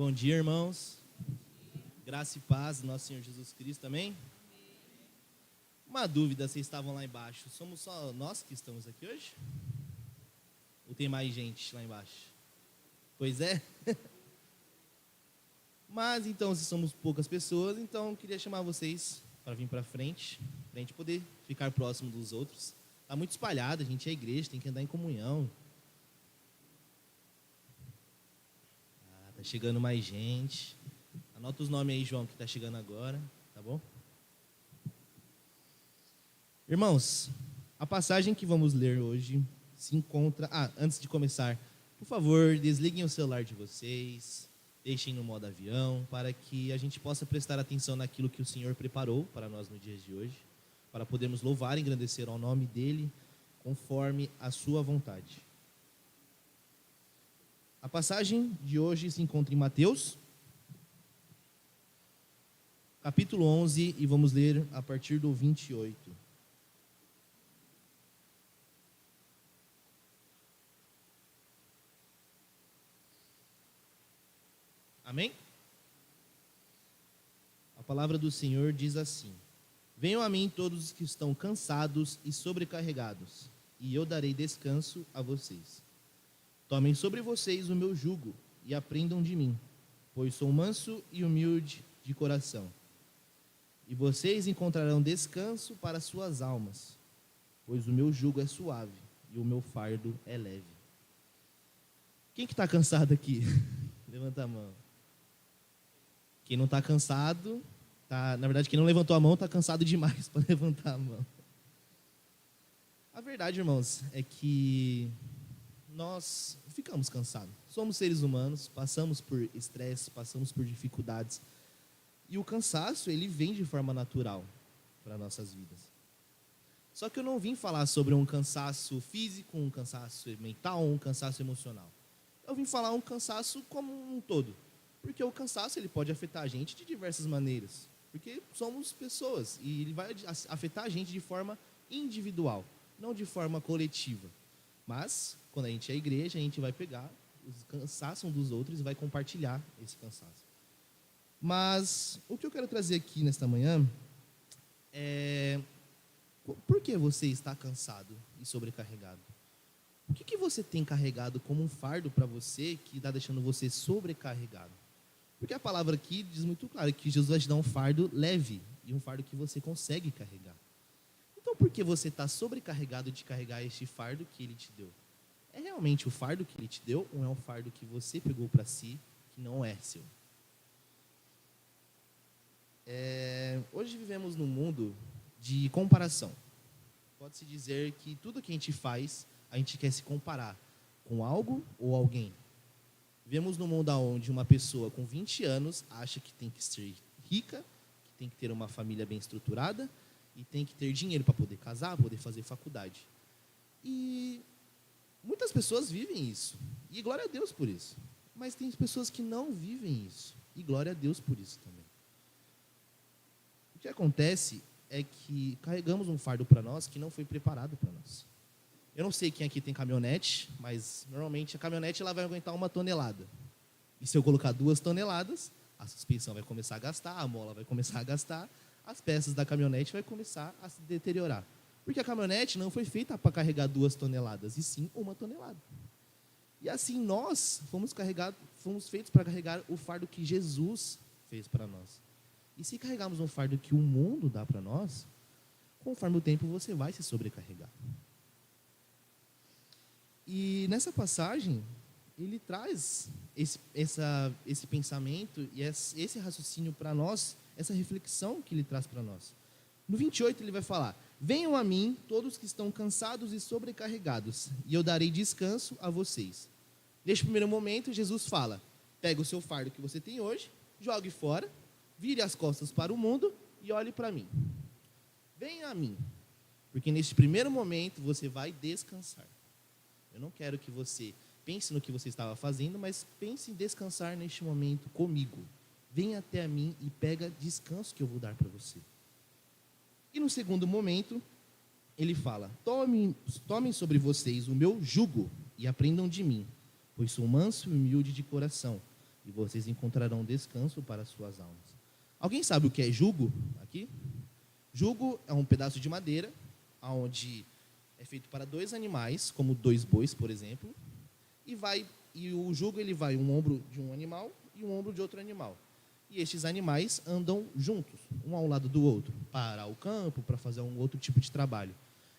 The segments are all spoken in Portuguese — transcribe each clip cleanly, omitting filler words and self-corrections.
Bom dia, irmãos. Graça e paz do nosso Senhor Jesus Cristo, amém? Uma dúvida, vocês estavam lá embaixo. Somos só nós que estamos aqui hoje? Ou tem mais gente lá embaixo? Pois é. Mas então, se somos poucas pessoas, então eu queria chamar vocês para vir para frente, para a gente poder ficar próximo dos outros. Está muito espalhado, a gente é igreja, tem que andar em comunhão. Tá chegando mais gente. Anota os nomes aí, João, que está chegando agora, tá bom? Irmãos, a passagem que vamos ler hoje se encontra... antes de começar, por favor, desliguem o celular de vocês, deixem no modo avião, para que a gente possa prestar atenção naquilo que o Senhor preparou para nós no dia de hoje, para podermos louvar e engrandecer ao nome dEle, conforme a sua vontade. A passagem de hoje se encontra em Mateus, capítulo 11, e vamos ler a partir do 28. Amém? A palavra do Senhor diz assim: Venham a mim todos os que estão cansados e sobrecarregados, e eu darei descanso a vocês. Tomem sobre vocês o meu jugo e aprendam de mim, pois sou manso e humilde de coração. E vocês encontrarão descanso para suas almas, pois o meu jugo é suave e o meu fardo é leve. Quem que está cansado aqui? Levanta a mão. Quem não está cansado, na verdade, quem não levantou a mão está cansado demais para levantar a mão. A verdade, irmãos, é que nós ficamos cansados. Somos seres humanos, passamos por estresse, passamos por dificuldades. E o cansaço, ele vem de forma natural para nossas vidas. Só que eu não vim falar sobre um cansaço físico, um cansaço mental, um cansaço emocional. Eu vim falar um cansaço como um todo. Porque o cansaço, ele pode afetar a gente de diversas maneiras. Porque somos pessoas e ele vai afetar a gente de forma individual, não de forma coletiva. Mas, quando a gente é igreja, a gente vai pegar os cansaços um dos outros e vai compartilhar esse cansaço. Mas o que eu quero trazer aqui nesta manhã é: por que você está cansado e sobrecarregado? O que você tem carregado como um fardo para você que está deixando você sobrecarregado? Porque a palavra aqui diz muito claro que Jesus vai te dar um fardo leve e um fardo que você consegue carregar. Então, por que você está sobrecarregado de carregar este fardo que Ele te deu? É realmente o fardo que Ele te deu ou é um fardo que você pegou para si, que não é seu? Hoje vivemos num mundo de comparação. Pode-se dizer que tudo que a gente faz, a gente quer se comparar com algo ou alguém. Vivemos num mundo onde uma pessoa com 20 anos acha que tem que ser rica, que tem que ter uma família bem estruturada e tem que ter dinheiro para poder casar, poder fazer faculdade. E muitas pessoas vivem isso. E glória a Deus por isso. Mas tem pessoas que não vivem isso. E glória a Deus por isso também. O que acontece é que carregamos um fardo para nós que não foi preparado para nós. Eu não sei quem aqui tem caminhonete, mas normalmente a caminhonete ela vai aguentar 1 tonelada. E se eu colocar 2 toneladas, a suspensão vai começar a gastar, a mola vai começar a gastar, as peças da caminhonete vai começar a se deteriorar. Porque a caminhonete não foi feita para carregar 2 toneladas, e sim 1 tonelada. E assim nós fomos feitos para carregar o fardo que Jesus fez para nós. E se carregarmos um fardo que o mundo dá para nós, conforme o tempo você vai se sobrecarregar. E nessa passagem, ele traz esse pensamento e esse raciocínio para nós, essa reflexão que ele traz para nós. No 28 ele vai falar: Venham a mim todos que estão cansados e sobrecarregados, e eu darei descanso a vocês. Neste primeiro momento, Jesus fala: pega o seu fardo que você tem hoje, jogue fora, vire as costas para o mundo e olhe para mim. Venha a mim, porque neste primeiro momento você vai descansar. Eu não quero que você pense no que você estava fazendo, mas pense em descansar neste momento comigo. Venha até a mim e pega descanso que eu vou dar para você. E no segundo momento, ele fala: tomem sobre vocês o meu jugo e aprendam de mim, pois sou manso e humilde de coração, e vocês encontrarão descanso para suas almas. Alguém sabe o que é jugo aqui? Jugo é um pedaço de madeira, onde é feito para 2 animais, como 2 bois, por exemplo, e o jugo ele vai um ombro de um animal e um ombro de outro animal. E estes animais andam juntos, um ao lado do outro, para o campo, para fazer um outro tipo de trabalho.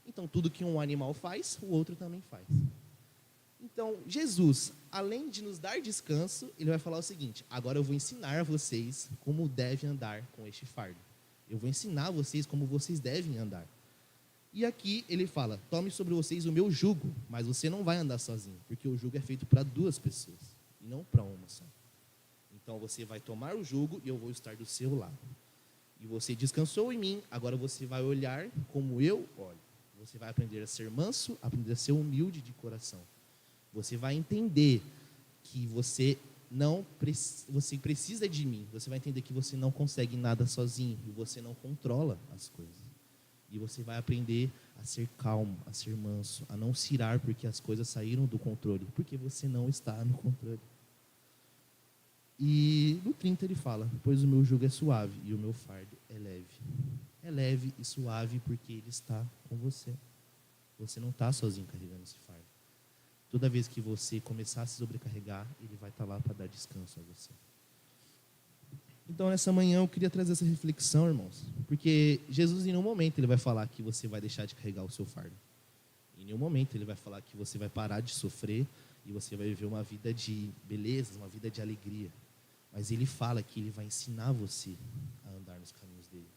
Então, tudo que um animal faz, o outro também faz. Então, Jesus, além de nos dar descanso, ele vai falar o seguinte: agora eu vou ensinar vocês como devem andar com este fardo. Eu vou ensinar vocês como vocês devem andar. E aqui ele fala: tome sobre vocês o meu jugo, mas você não vai andar sozinho, porque o jugo é feito para 2 pessoas, e não para uma só. Então você vai tomar o jugo e eu vou estar do seu lado. E você descansou em mim, agora você vai olhar como eu olho. Você vai aprender a ser manso, aprender a ser humilde de coração. Você vai entender que você precisa de mim. Você vai entender que você não consegue nada sozinho e você não controla as coisas. E você vai aprender a ser calmo, a ser manso, a não se irar porque as coisas saíram do controle, porque você não está no controle. E no 30 ele fala: pois o meu jugo é suave e o meu fardo é leve. É leve e suave porque ele está com você. Você não está sozinho carregando esse fardo. Toda vez que você começar a se sobrecarregar, ele vai estar lá para dar descanso a você. Então, nessa manhã, eu queria trazer essa reflexão, irmãos. Porque Jesus, em nenhum momento, ele vai falar que você vai deixar de carregar o seu fardo. Em nenhum momento, ele vai falar que você vai parar de sofrer e você vai viver uma vida de beleza, uma vida de alegria. Mas ele fala que ele vai ensinar você a andar nos caminhos dele.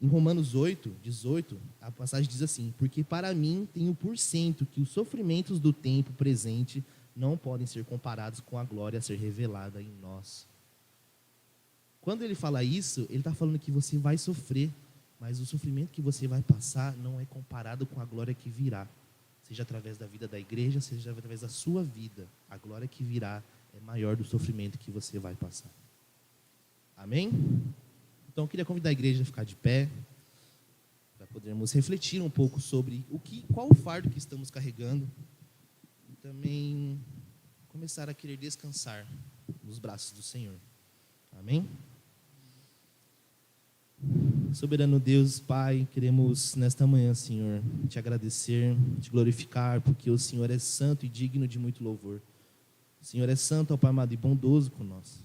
Em Romanos 8, 18, a passagem diz assim: porque para mim tenho por cento que os sofrimentos do tempo presente não podem ser comparados com a glória a ser revelada em nós. Quando ele fala isso, ele está falando que você vai sofrer, mas o sofrimento que você vai passar não é comparado com a glória que virá. Seja através da vida da igreja, seja através da sua vida. A glória que virá é maior do sofrimento que você vai passar. Amém? Então eu queria convidar a igreja a ficar de pé, para podermos refletir um pouco sobre qual o fardo que estamos carregando e também começar a querer descansar nos braços do Senhor. Amém? Soberano Deus, Pai, queremos nesta manhã, Senhor, te agradecer, te glorificar, porque o Senhor é santo e digno de muito louvor. O Senhor é santo, ó Pai amado, e bondoso com nós.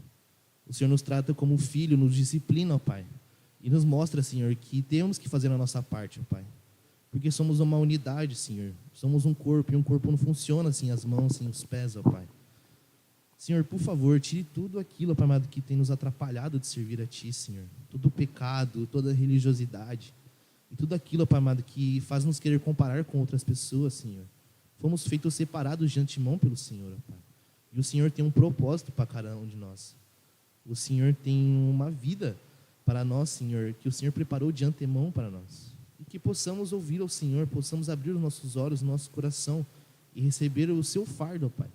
O Senhor nos trata como filho, nos disciplina, ó Pai, e nos mostra, Senhor, que temos que fazer a nossa parte, ó Pai, porque somos uma unidade, Senhor. Somos um corpo, e um corpo não funciona sem as mãos, sem os pés, ó Pai. Senhor, por favor, tire tudo aquilo, Pai amado, que tem nos atrapalhado de servir a Ti, Senhor. Todo o pecado, toda a religiosidade e tudo aquilo, Pai amado, que faz nos querer comparar com outras pessoas, Senhor. Fomos feitos separados de antemão pelo Senhor, Pai. E o Senhor tem um propósito para cada um de nós. O Senhor tem uma vida para nós, Senhor, que o Senhor preparou de antemão para nós. E que possamos ouvir ao Senhor, possamos abrir os nossos olhos, o nosso coração e receber o seu fardo, Pai.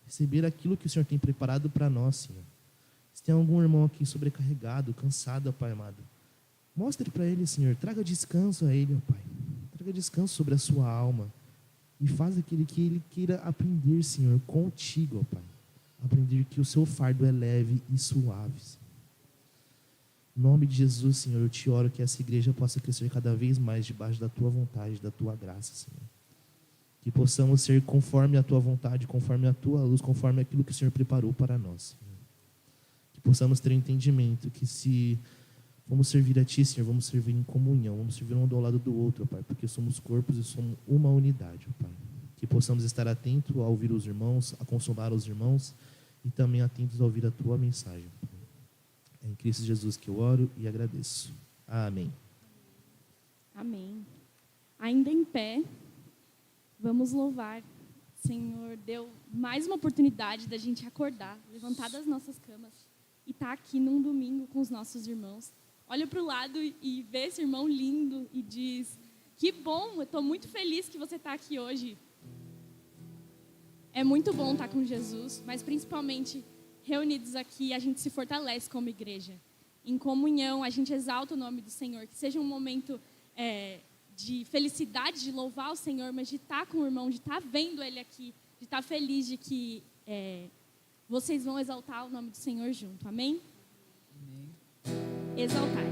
Receber aquilo que o Senhor tem preparado para nós, Senhor. Se tem algum irmão aqui sobrecarregado, cansado, Pai amado, mostre para ele, Senhor, traga descanso a ele, Pai. Traga descanso sobre a sua alma. E faz aquele que ele queira aprender, Senhor, contigo, Pai. Aprender que o seu fardo é leve e suave, Senhor. Em nome de Jesus, Senhor, eu te oro que essa igreja possa crescer cada vez mais debaixo da tua vontade, da tua graça, Senhor. Que possamos ser conforme a tua vontade, conforme a tua luz, conforme aquilo que o Senhor preparou para nós, Senhor. Que possamos ter entendimento que se vamos servir a Ti, Senhor, vamos servir em comunhão, vamos servir um ao lado do outro, Pai, porque somos corpos e somos uma unidade, Pai. Que possamos estar atentos a ouvir os irmãos, a consolar os irmãos e também atentos a ouvir a Tua mensagem, Pai. É em Cristo Jesus que eu oro e agradeço. Amém. Amém. Ainda em pé, vamos louvar. O Senhor deu mais uma oportunidade da gente acordar, levantar das nossas camas e estar aqui num domingo com os nossos irmãos. Olha para o lado e vê esse irmão lindo e diz: que bom, eu estou muito feliz que você está aqui hoje. É muito bom estar com Jesus, mas principalmente reunidos aqui, a gente se fortalece como igreja. Em comunhão, a gente exalta o nome do Senhor. Que seja um momento de felicidade, de louvar o Senhor, mas de estar com o irmão, de estar vendo ele aqui, de estar feliz de que vocês vão exaltar o nome do Senhor junto. Amém? Amém. Exaltai.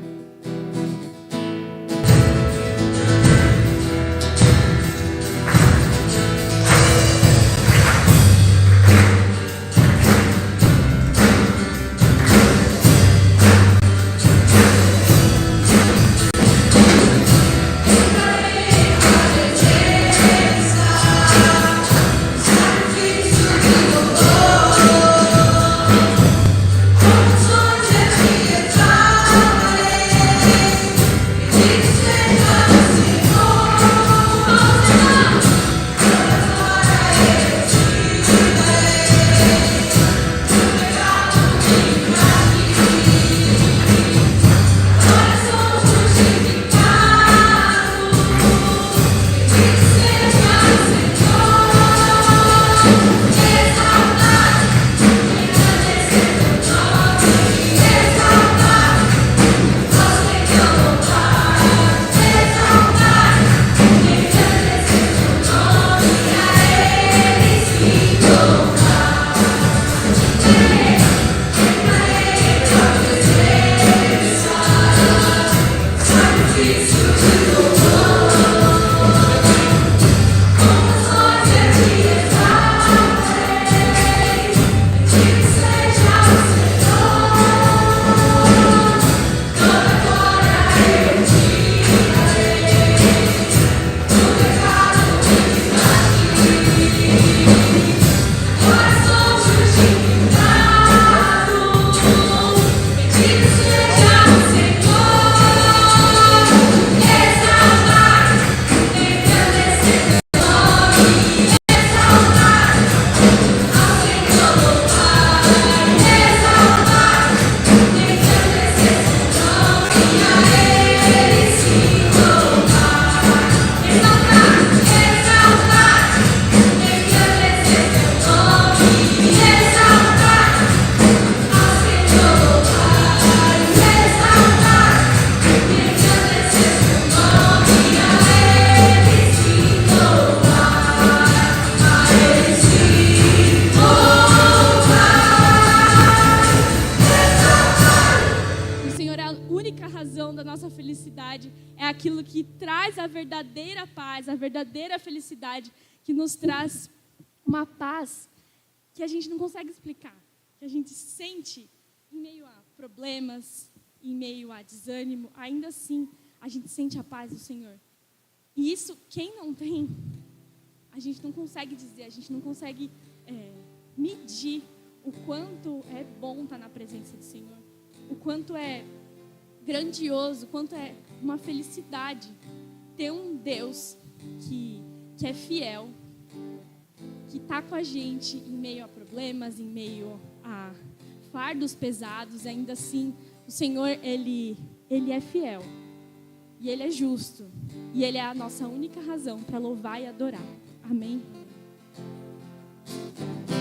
É aquilo que traz a verdadeira paz, a verdadeira felicidade, que nos traz uma paz que a gente não consegue explicar, que a gente sente em meio a problemas, em meio a desânimo, ainda assim a gente sente a paz do Senhor. E isso, quem não tem, a gente não consegue dizer, a gente não consegue medir o quanto é bom estar na presença do Senhor, o quanto é grandioso, quanto é uma felicidade ter um Deus que é fiel, que está com a gente em meio a problemas, em meio a fardos pesados. Ainda assim, o Senhor, Ele é fiel, e Ele é justo, e Ele é a nossa única razão para louvar e adorar. Amém? Yeah.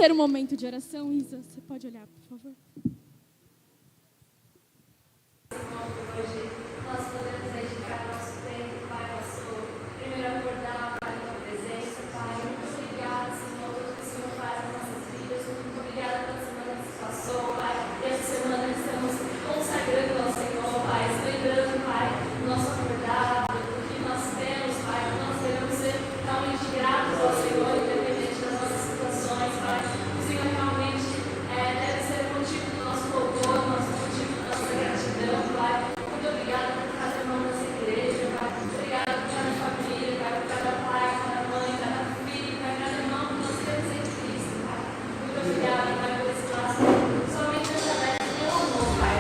ter um momento de oração. Isa, você pode olhar, por favor? Hoje nós podemos dedicar nosso tempo, Pai, nosso primeiro acordar, Pai, na tua presença, Pai. Muito obrigada, Senhor, por tudo que o Senhor faz nas nossas vidas. Muito obrigada pela semana que se passou, Pai. E essa semana estamos consagrando ao Senhor, Pai, lembrando, Pai, do nosso acordar, do que nós temos, Pai, que nós devemos ser realmente gratos ao Senhor, independente das nossas situações, Pai. O Senhor realmente deve ser o motivo do nosso louvor, nosso motivo da nossa gratidão, Pai. Muito obrigada por cada irmão dessa igreja, Pai. Obrigada por cada família, Pai, por cada pai, cada mãe, cada filho, Pai, cada irmão que nós temos em Cristo, Pai. Muito obrigada, Pai, por esse laço. Somente através do teu amor, Pai.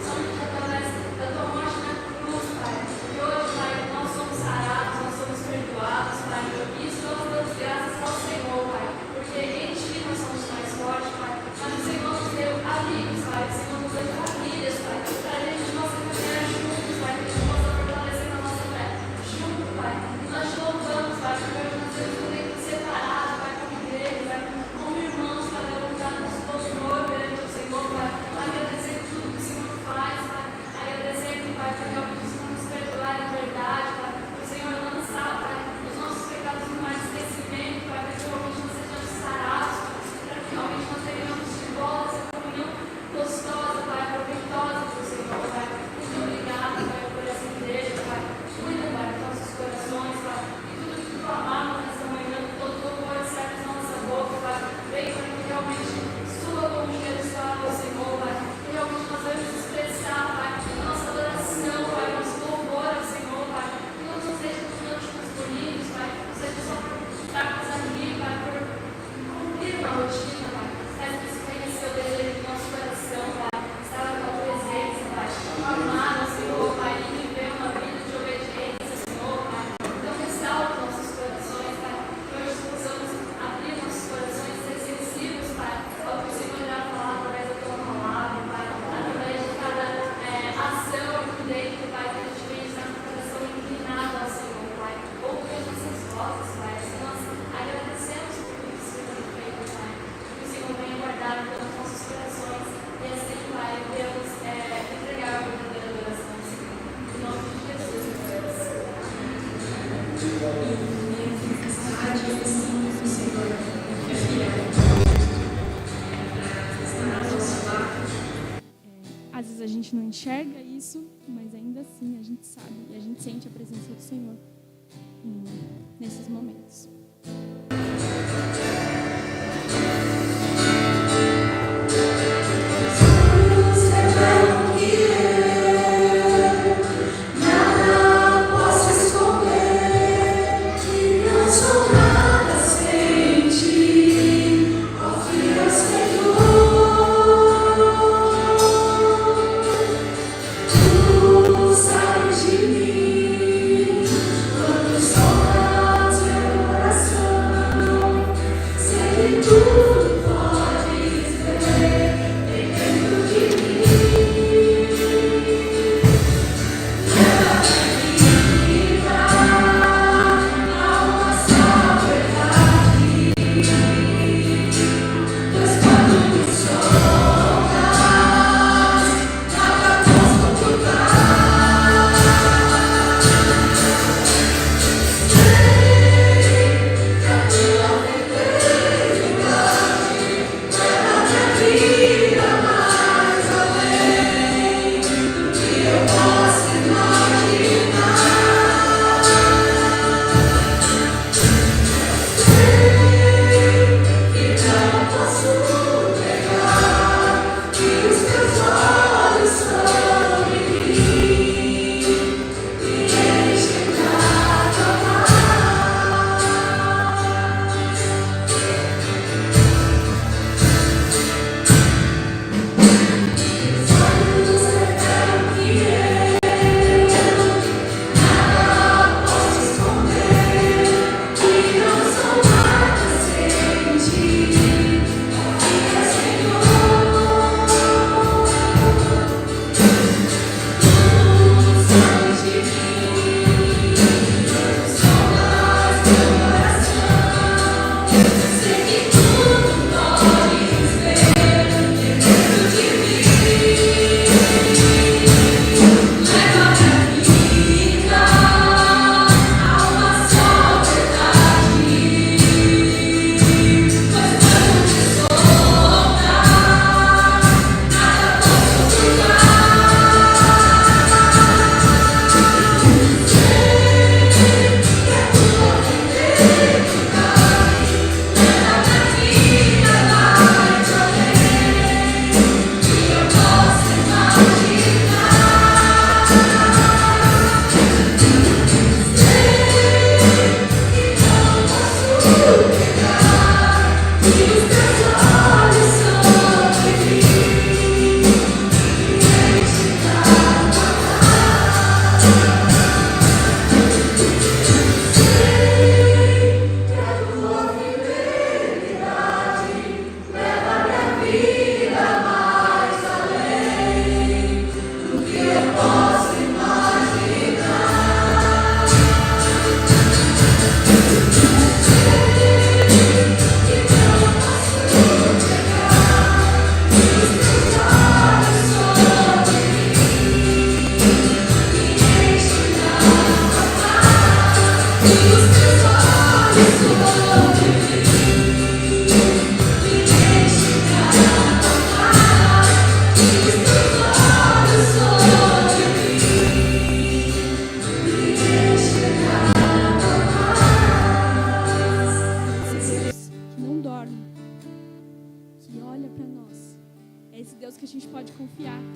Somente através da tua morte na cruz, Pai. E hoje, Pai, nós somos sarados, nós somos perdoados, Pai. E isso nós damos graças ao Senhor, Pai. Porque em Ti nós somos mais fortes, Pai. Mas o Senhor nos deu amigos, Pai. O Senhor nos deu famílias, Pai. Para a gente possa caminhar juntos, Pai. Que a gente possa fortalecer a nossa fé junto, Pai. E nós te louvamos, Pai. Porque hoje nós temos um tempo separado, Pai, como igreja, Pai. Como irmãos, Pai. Levantar nosso louvor perante o Senhor, Pai. Agradecer tudo que o Senhor faz, Pai. Agradecendo, Pai, por realmente o Senhor nos perdoar em verdade, Pai. Por o Senhor lançar, Pai, os nossos pecados no mais esquecimento, Pai. Para que realmente nós sejamos sarados, Pai. Para que realmente nós tenhamos de volta essa comunhão gostosa, Pai, proveitosa para o Senhor, Pai. Muito obrigada, Pai, por essa igreja, Pai. Cuida, Pai, dos nossos corações, Pai. E tudo que tu amamos nessa manhã, todo louvor serve na nossa boca, Pai. Vem para que realmente sua como Jesus fala ao Senhor, Pai. Que realmente nós vamos expressar, Pai, a nossa adoração, Pai, o nosso louvor ao Senhor, Pai. Que não seja por cânticos bonitos, Pai. Não seja só por estarmos aqui, Pai, por cumprir uma rotina, Pai. Mas que isso venha ser o desejo do nosso coração, Pai. Estar na tua presença, Pai. Amar ao Senhor, Pai. E viver uma vida de obediência, Senhor, Pai. Então restaura os nossos corações, Pai. Que hoje possamos abrir nossos corações e ser sensíveis, Pai, ao que o Senhor irá falar através da tua palavra, Pai. Através de cada ação aqui dentro, Pai. Que a gente venha estar com o coração inclinado ao Senhor, Pai. Ouvir as nossas vozes, Pai. Assim nós agradecemos por tudo que o Senhor tem feito, Pai. Que o Senhor venha guardar pelos nossos corações. E assim, Pai, devemos entregar a verdadeira adoração ao Senhor. Em nome de Jesus, Às vezes a gente não enxerga isso, mas ainda assim a gente sabe e a gente sente a presença do Senhor nesses momentos. Sabes de mim, quando sopra teu coração.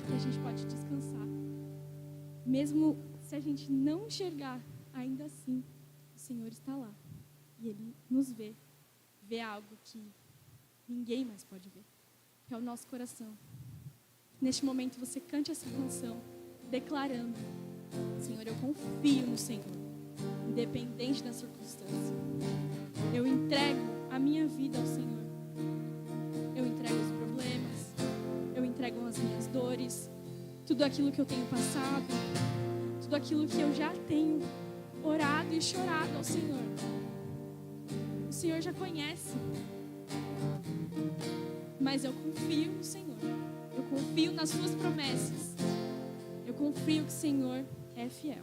que a gente pode descansar. Mesmo se a gente não enxergar, ainda assim, o Senhor está lá. E Ele nos vê algo que ninguém mais pode ver, que é o nosso coração. Neste momento, você cante essa canção, declarando: Senhor, eu confio no Senhor, independente da circunstância. Eu entrego a minha vida ao Senhor. Eu entrego os problemas, eu entrego as minhas dores, tudo aquilo que eu tenho passado, tudo aquilo que eu já tenho orado e chorado ao Senhor. O Senhor já conhece, mas eu confio no Senhor. Eu confio nas suas promessas. Eu confio que o Senhor é fiel.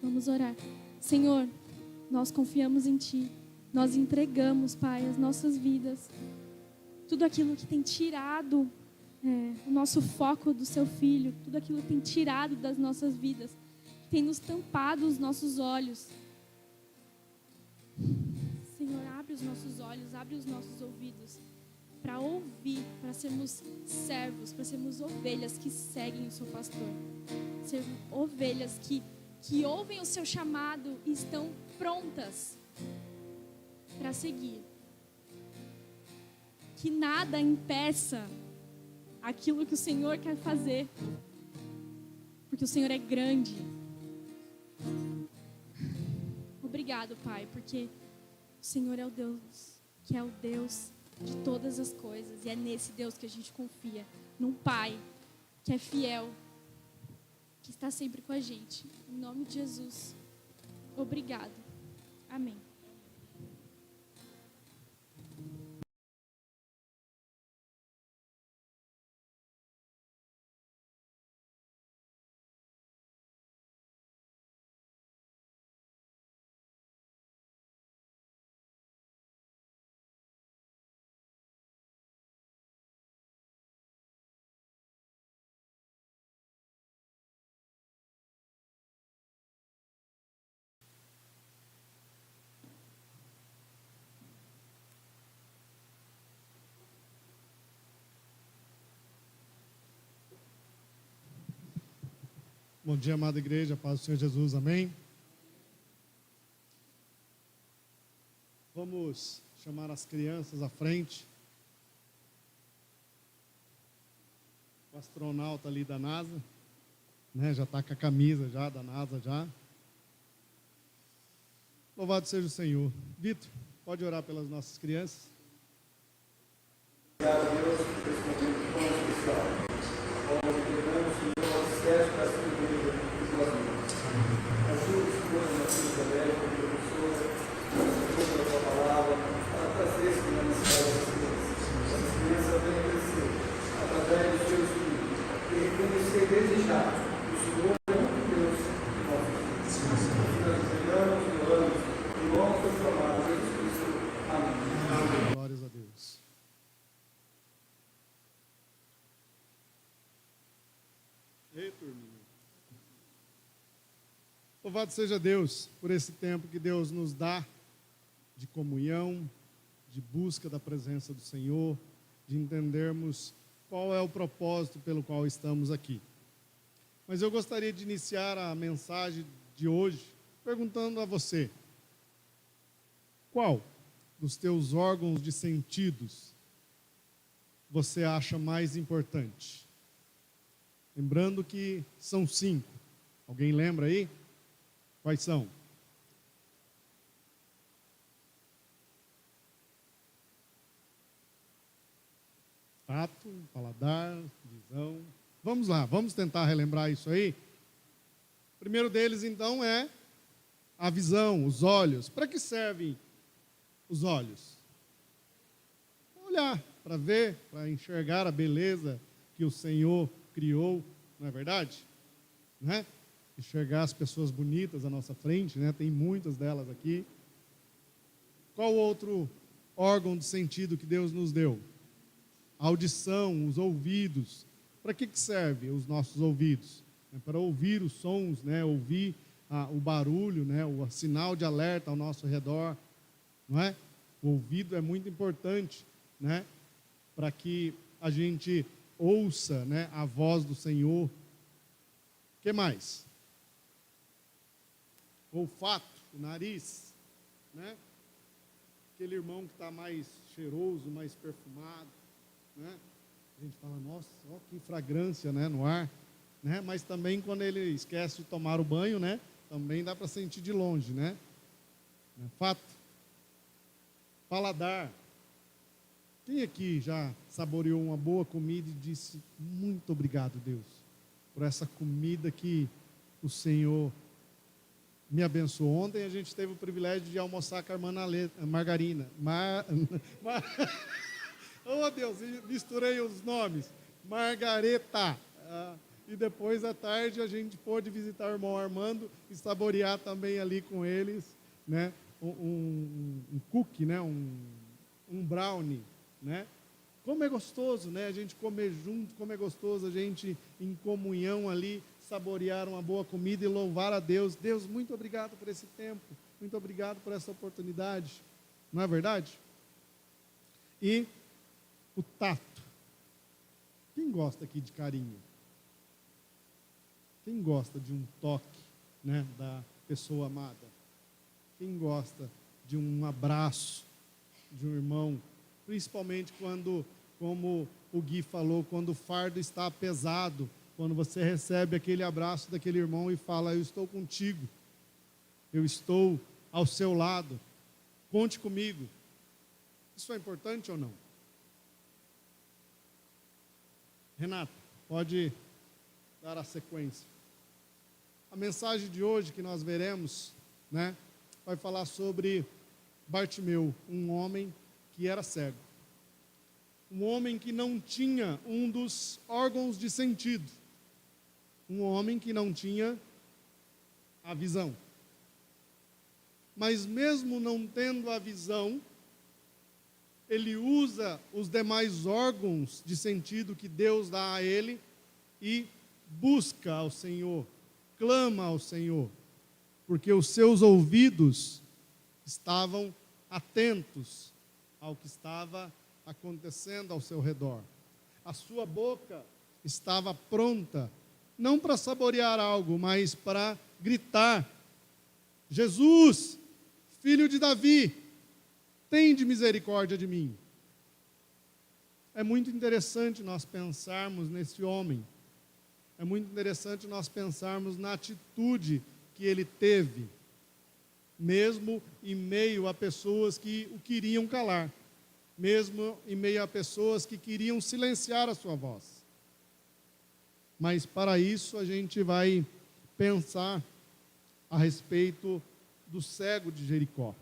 Vamos orar. Senhor, nós confiamos em Ti. Nós entregamos, Pai, as nossas vidas. Tudo aquilo que tem tirado o nosso foco do Seu Filho. Tudo aquilo que tem tirado das nossas vidas. Que tem nos tampado os nossos olhos. Senhor, abre os nossos olhos, abre os nossos ouvidos. Para ouvir, para sermos servos, para sermos ovelhas que seguem o Seu pastor. Ser ovelhas que ouvem o Seu chamado e estão prontas para seguir. Que nada impeça aquilo que o Senhor quer fazer, porque o Senhor é grande. Obrigado, Pai, porque o Senhor é o Deus que é o Deus de todas as coisas. E é nesse Deus que a gente confia, num Pai que é fiel, que está sempre com a gente. Em nome de Jesus, obrigado. Amém. Bom dia, amada igreja, paz do Senhor Jesus, amém? Vamos chamar as crianças à frente. O astronauta ali da NASA, né, já está com a camisa já da NASA já. Louvado seja o Senhor. Vitor, pode orar pelas nossas crianças? Obrigado a Deus por esse momento tão especial. Como entregamos, Senhor, ao sucesso da sua igreja e suas mãos. Ajude, Senhor, na sua colégio, na professora, pela sua palavra, para trazer esse grande céu das crianças. As crianças venham crescer através dos seus filhos e reconhecer desde já o Senhor é o Deus de nossos filhos. Nós entregamos e oramos em nome do seu amado Jesus Cristo. Amém. Glórias a Deus. Ei, turminha. Louvado seja Deus por esse tempo que Deus nos dá de comunhão, de busca da presença do Senhor, de entendermos qual é o propósito pelo qual estamos aqui. Mas eu gostaria de iniciar a mensagem de hoje perguntando a você: qual dos teus órgãos de sentidos você acha mais importante? Lembrando que são 5. Alguém lembra aí? Quais são? Tato, paladar, visão. Vamos lá, vamos tentar relembrar isso aí. O primeiro deles, então, é a visão, os olhos. Para que servem os olhos? Para olhar, para ver, para enxergar a beleza que o Senhor criou, não é verdade? Né? Enxergar as pessoas bonitas à nossa frente, né? Tem muitas delas aqui. Qual outro órgão de sentido que Deus nos deu? A audição, os ouvidos. Para que serve os nossos ouvidos? É para ouvir os sons, né? Ouvir o barulho, né? O sinal de alerta ao nosso redor, não é? O ouvido é muito importante, né? Para que a gente ouça, né, a voz do Senhor. O que mais? Olfato, o nariz, né? Aquele irmão que está mais cheiroso, mais perfumado, né? A gente fala, nossa, ó, que fragrância, né, no ar, né? Mas também quando ele esquece de tomar o banho, né, também dá para sentir de longe, né? Fato. Paladar. Quem aqui já saboreou uma boa comida e disse, muito obrigado, Deus, por essa comida que o Senhor me abençoou? Ontem a gente teve o privilégio de almoçar com a irmã Margarina. Oh, Deus, misturei os nomes. Margareta. E depois, à tarde, a gente pôde visitar o irmão Armando e saborear também ali com eles, né, um cookie, né, um brownie, né? Como é gostoso, né, a gente comer junto, como é gostoso a gente em comunhão ali saborear uma boa comida e louvar a Deus. Deus, muito obrigado por esse tempo, muito obrigado por essa oportunidade, não é verdade? E o tato. Quem gosta aqui de carinho? Quem gosta de um toque, né, da pessoa amada? Quem gosta de um abraço de um irmão? Principalmente quando, como o Gui falou, quando o fardo está pesado, quando você recebe aquele abraço daquele irmão e fala, eu estou contigo, eu estou ao seu lado, conte comigo. Isso é importante ou não? Renato, pode dar a sequência. A mensagem de hoje que nós veremos, vai falar sobre Bartimeu, um homem que era cego. Um homem que não tinha um dos órgãos de sentido. Um homem que não tinha a visão. Mas mesmo não tendo a visão, ele usa os demais órgãos de sentido que Deus dá a ele e busca ao Senhor, clama ao Senhor, porque os seus ouvidos estavam atentos ao que estava acontecendo ao seu redor. A sua boca estava pronta, não para saborear algo, mas para gritar: Jesus, filho de Davi, tende misericórdia de mim. É muito interessante nós pensarmos nesse homem. É muito interessante nós pensarmos na atitude que ele teve, mesmo em meio a pessoas que o queriam calar, mesmo em meio a pessoas que queriam silenciar a sua voz. Mas para isso a gente vai pensar a respeito do cego de Jericó.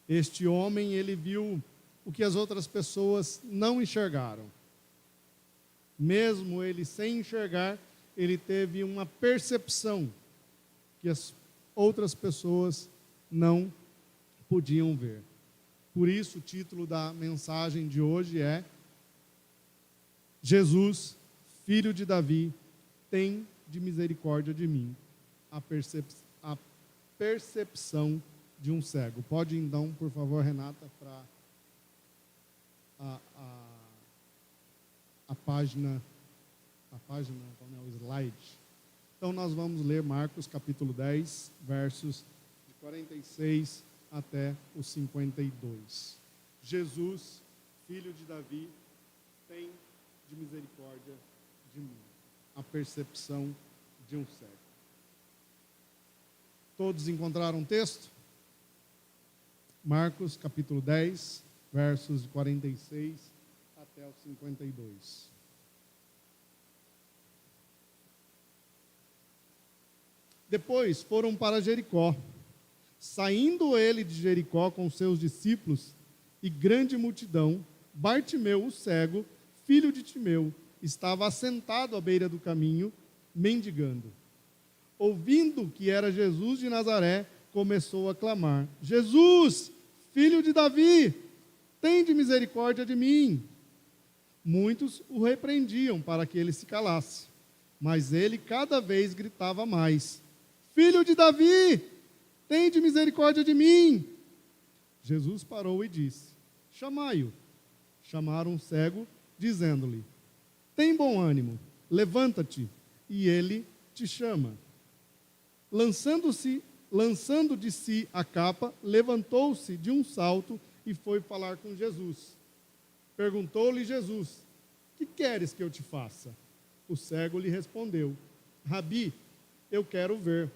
Este homem, ele viu o que as outras pessoas não enxergaram. Mesmo ele sem enxergar, ele teve uma percepção que as outras pessoas não podiam ver. Por isso, o título da mensagem de hoje é: Jesus, filho de Davi, tem de misericórdia de mim. A percepção de um cego. Pode então, por favor, Renata, para a página, o slide. Então nós vamos ler Marcos capítulo 10, versos de 46 até os 52. Jesus, filho de Davi, tem de misericórdia de mim. A percepção de um cego. Todos encontraram o texto? Marcos capítulo 10, versos de 46 até os 52. Depois foram para Jericó. Saindo ele de Jericó com seus discípulos e grande multidão, Bartimeu, o cego, filho de Timeu, estava assentado à beira do caminho, mendigando. Ouvindo que era Jesus de Nazaré, começou a clamar: Jesus, filho de Davi, tende misericórdia de mim. Muitos o repreendiam para que ele se calasse, mas ele cada vez gritava mais: Filho de Davi, tende misericórdia de mim. Jesus parou e disse: Chamai-o. Chamaram o cego, dizendo-lhe: Tem bom ânimo, levanta-te, e ele te chama. Lançando de si a capa, levantou-se de um salto e foi falar com Jesus. Perguntou-lhe Jesus: Que queres que eu te faça? O cego lhe respondeu: Rabi, eu quero ver.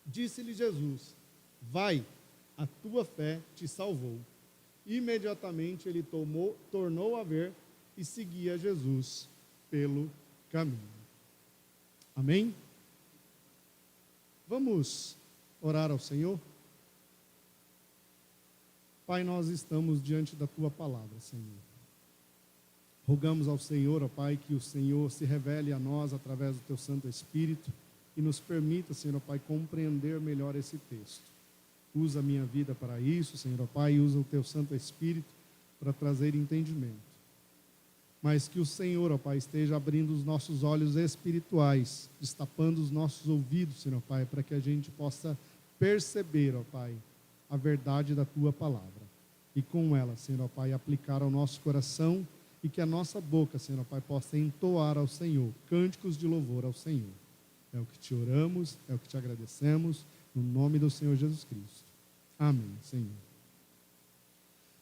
Disse-lhe Jesus: Vai, a tua fé te salvou. Imediatamente ele tornou a ver e seguia Jesus pelo caminho. Amém? Vamos orar ao Senhor? Pai, nós estamos diante da tua palavra, Senhor. Rogamos ao Senhor, ó Pai, que o Senhor se revele a nós através do teu Santo Espírito e nos permita, Senhor, ó Pai, compreender melhor esse texto. Usa a minha vida para isso, Senhor, ó Pai, e usa o teu Santo Espírito para trazer entendimento. Mas que o Senhor, ó Pai, esteja abrindo os nossos olhos espirituais, destapando os nossos ouvidos, Senhor, ó Pai, para que a gente possa perceber, ó Pai, a verdade da tua palavra. E com ela, Senhor, ó Pai, aplicar ao nosso coração e que a nossa boca, Senhor, ó Pai, possa entoar ao Senhor cânticos de louvor ao Senhor. É o que te oramos, é o que te agradecemos, no nome do Senhor Jesus Cristo. Amém, Senhor.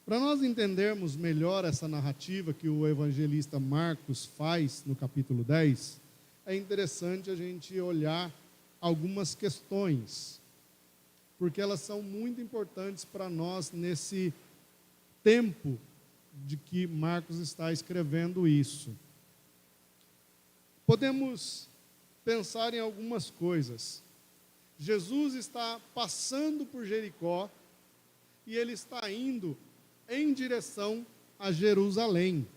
Para nós entendermos melhor essa narrativa que o evangelista Marcos faz no capítulo 10, é interessante a gente olhar algumas questões, porque elas são muito importantes para nós nesse tempo de que Marcos está escrevendo isso. Podemos pensar em algumas coisas. Jesus está passando por Jericó e ele está indo em direção a Jerusalém.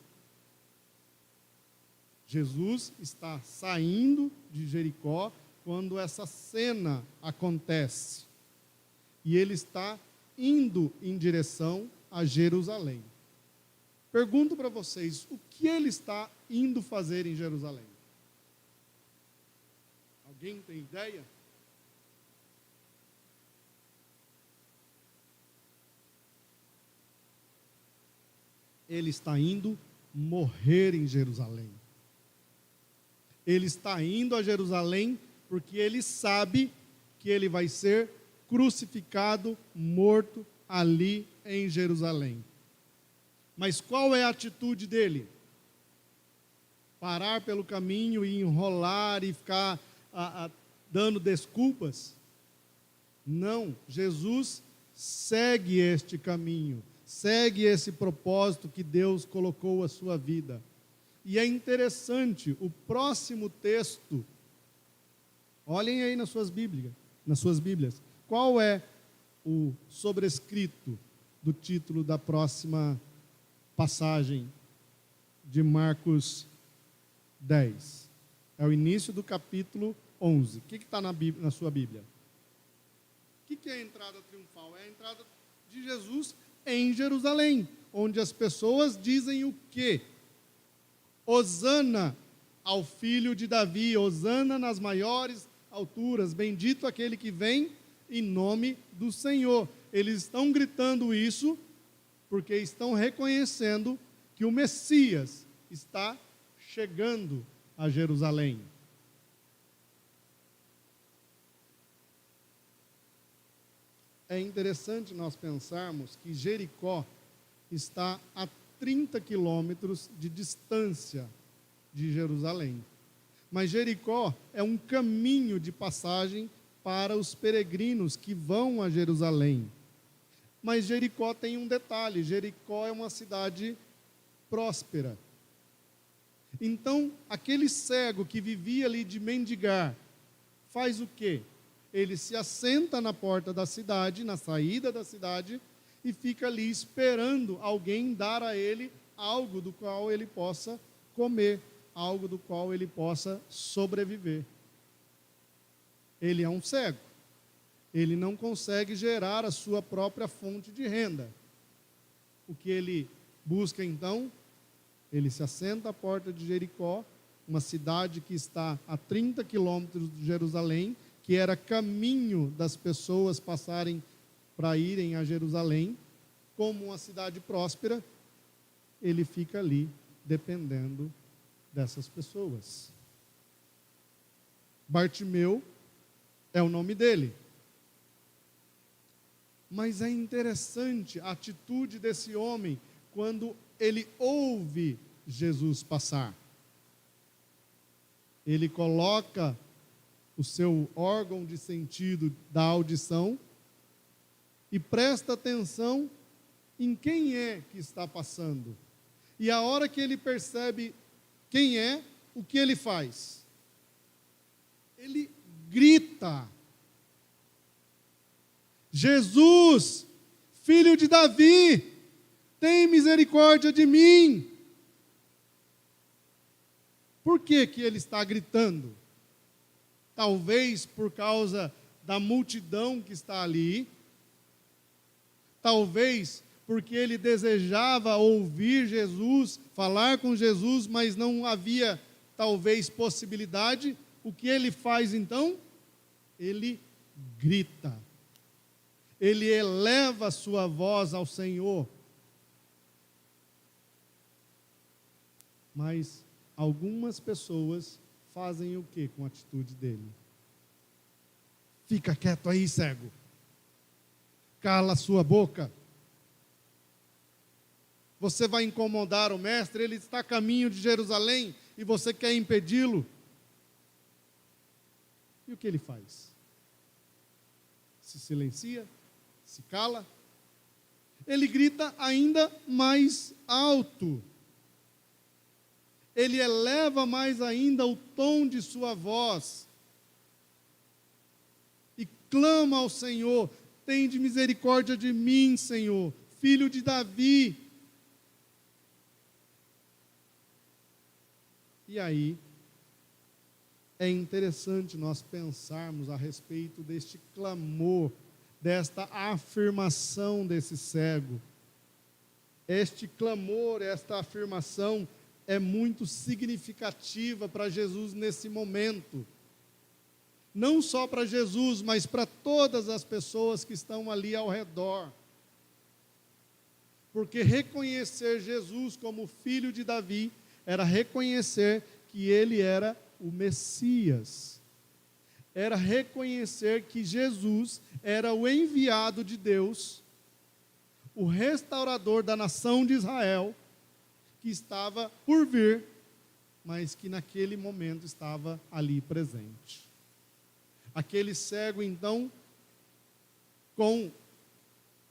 Jesus está saindo de Jericó quando essa cena acontece. E ele está indo em direção a Jerusalém. Pergunto para vocês, o que ele está indo fazer em Jerusalém? Alguém tem ideia? Ele está indo morrer em Jerusalém. Ele está indo a Jerusalém porque ele sabe que ele vai ser crucificado, morto ali em Jerusalém. Mas qual é a atitude dele? Parar pelo caminho e enrolar e ficar dando desculpas? Não, Jesus segue este caminho, segue esse propósito que Deus colocou à sua vida. E é interessante, o próximo texto, olhem aí nas suas Bíblias, qual é o sobrescrito do título da próxima passagem de Marcos 10? É o início do capítulo 11. O que está na sua Bíblia? O que é a entrada triunfal? É a entrada de Jesus em Jerusalém, onde as pessoas dizem o quê? Hosana ao filho de Davi, hosana nas maiores alturas, bendito aquele que vem em nome do Senhor. Eles estão gritando isso porque estão reconhecendo que o Messias está chegando a Jerusalém. É interessante nós pensarmos que Jericó está a 30 quilômetros de distância de Jerusalém. Mas Jericó é um caminho de passagem para os peregrinos que vão a Jerusalém. Mas Jericó tem um detalhe: Jericó é uma cidade próspera. Então, aquele cego que vivia ali de mendigar, faz o quê? Ele se assenta na porta da cidade, na saída da cidade, e fica ali esperando alguém dar a ele algo do qual ele possa comer, algo do qual ele possa sobreviver. Ele é um cego. Ele não consegue gerar a sua própria fonte de renda. O que ele busca então? Ele se assenta à porta de Jericó, uma cidade que está a 30 quilômetros de Jerusalém, que era caminho das pessoas passarem para irem a Jerusalém. Como uma cidade próspera, ele fica ali dependendo dessas pessoas. Bartimeu é o nome dele. Mas é interessante a atitude desse homem quando ele ouve Jesus passar. Ele coloca o seu órgão de sentido da audição e presta atenção em quem é que está passando. E a hora que ele percebe quem é, o que ele faz? Ele grita: Jesus, filho de Davi, tem misericórdia de mim. Por que que ele está gritando? Talvez por causa da multidão que está ali, talvez porque ele desejava ouvir Jesus, falar com Jesus, mas não havia talvez possibilidade. O que ele faz então? Ele grita. Ele eleva a sua voz ao Senhor. Mas algumas pessoas fazem o que com a atitude dele? Fica quieto aí, cego. Cala a sua boca. Você vai incomodar o mestre, ele está a caminho de Jerusalém e você quer impedi-lo. E o que ele faz? Se silencia? Se cala? ele grita ainda mais alto. Ele eleva mais ainda o tom de sua voz e clama ao Senhor: tende misericórdia de mim, Senhor, filho de Davi. E aí, é interessante nós pensarmos a respeito deste clamor, desta afirmação desse cego. Este clamor, esta afirmação é muito significativa para Jesus nesse momento. Não só para Jesus, mas para todas as pessoas que estão ali ao redor. Porque reconhecer Jesus como filho de Davi era reconhecer que ele era o Messias. Era reconhecer que Jesus era o enviado de Deus, o restaurador da nação de Israel, que estava por vir, mas que naquele momento estava ali presente. Aquele cego, então, com